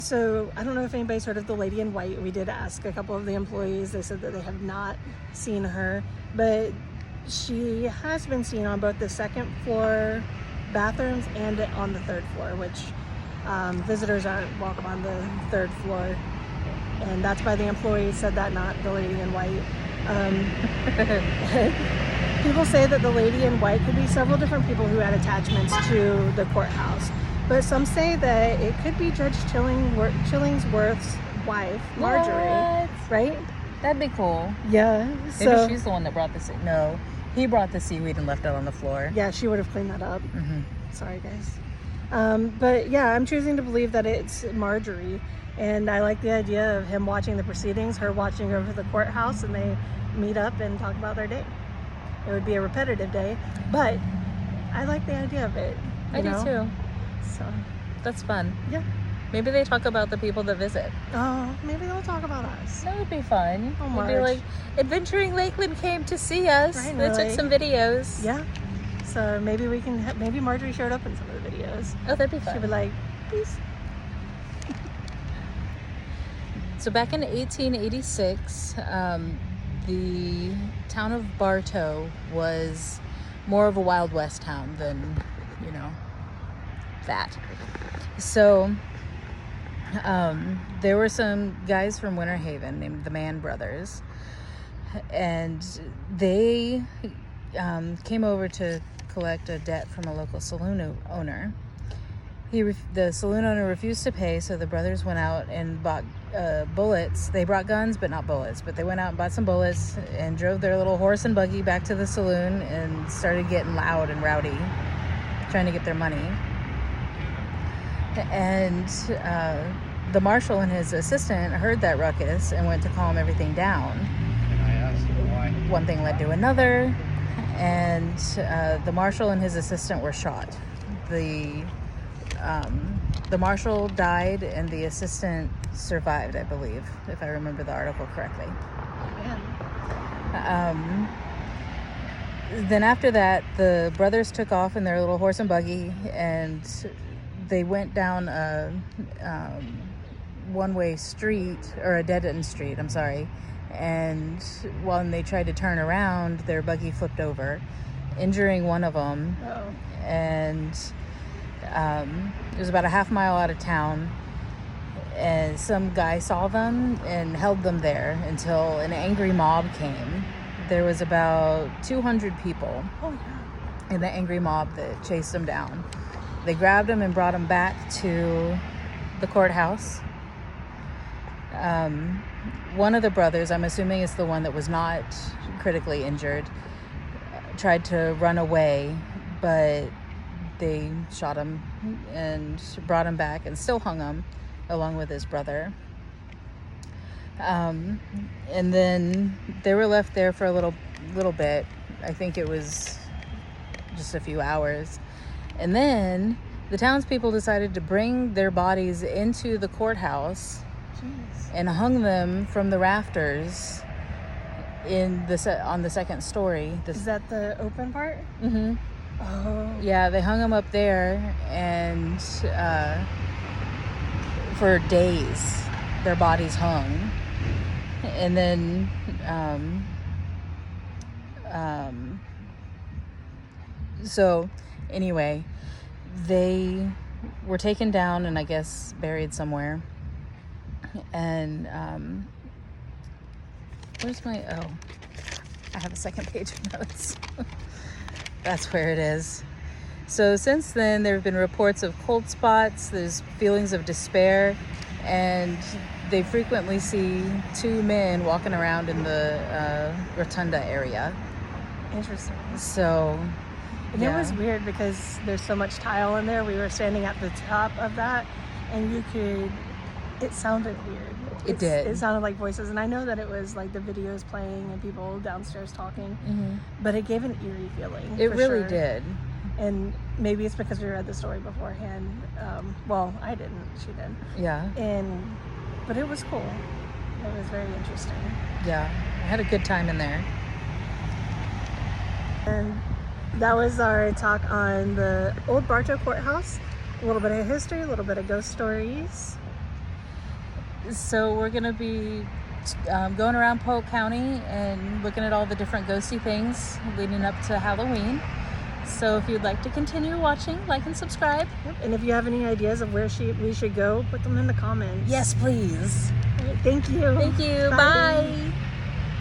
So I don't know if anybody's heard of the lady in white. We did ask a couple of the employees. They said that they have not seen her, but she has been seen on both the second floor bathrooms and on the third floor, which visitors aren't welcome on the third floor. And that's by the employees said that, not the lady in white. People say that the lady in white could be several different people who had attachments to the courthouse. But some say that it could be Judge Chillingsworth's wife, Marjorie. What? Right? That'd be cool. Yeah. Maybe she's the one that brought the seaweed. No, he brought the seaweed and left it on the floor. Yeah, she would have cleaned that up. Mm-hmm. Sorry, guys. But yeah, I'm choosing to believe that it's Marjorie. And I like the idea of him watching the proceedings, her watching over the courthouse, and they meet up and talk about their day. It would be a repetitive day, but I like the idea of it. I do too. So That's fun. yeah. Maybe they talk about the people that visit. Oh, maybe they'll talk about us. That would be fun. Oh, It'd be Marge. like, Adventuring Lakeland came to see us. Right, They really. took some videos. Yeah. So maybe we can. Maybe Marjorie showed up in some of the videos. Oh, that'd be She'd be fun. like, peace. So back in 1886, the town of Bartow was more of a Wild West town than, that. So there were some guys from Winter Haven named the Mann Brothers, and they came over to collect a debt from a local saloon owner. The saloon owner refused to pay, so the brothers went out and bought bullets. They brought guns, but not bullets. But they went out and bought some bullets and drove their little horse and buggy back to the saloon and started getting loud and rowdy, trying to get their money. And the marshal and his assistant heard that ruckus and went to calm everything down. And I asked him why. One thing led to another, and the marshal and his assistant were shot. The marshal died and the assistant survived, I believe, if I remember the article correctly. Man. Then after that, the brothers took off in their little horse and buggy, and they went down a one-way street, or a dead-end street, I'm sorry. And when they tried to turn around, their buggy flipped over, injuring one of them. Oh. And it was about a half mile out of town, and some guy saw them and held them there until an angry mob came. There was about 200 people in the angry mob that chased them down. They grabbed him and brought him back to the courthouse. One of the brothers, I'm assuming it's the one that was not critically injured, tried to run away, but they shot him and brought him back and still hung him along with his brother. And then they were left there for a little bit. I think it was just a few hours. And then the townspeople decided to bring their bodies into the courthouse. Jeez. And hung them from the rafters on the second story. Is that the open part? Mm-hmm. Oh. Yeah, they hung them up there, and for days their bodies hung. And then so anyway, they were taken down and I guess buried somewhere. And where's my I have a second page of notes. That's where it is. So since then, there have been reports of cold spots, there's feelings of despair, and they frequently see two men walking around in the rotunda area. Interesting. So, And it was weird because there's so much tile in there. We were standing at the top of that, and it sounded weird. It did. It sounded like voices, and I know that it was like the videos playing and people downstairs talking, but it gave an eerie feeling. It for really sure. did. And maybe it's because we read the story beforehand. Well, I didn't. She did. Yeah. But it was cool. It was very interesting. Yeah. I had a good time in there. And that was our talk on the old Bartow Courthouse. A little bit of history, a little bit of ghost stories. So we're going to be going around Polk County and looking at all the different ghosty things leading up to Halloween. So if you'd like to continue watching, like and subscribe. Yep. And if you have any ideas of where we should go, put them in the comments. Yes, please. All right, thank you. Thank you. Bye. Bye.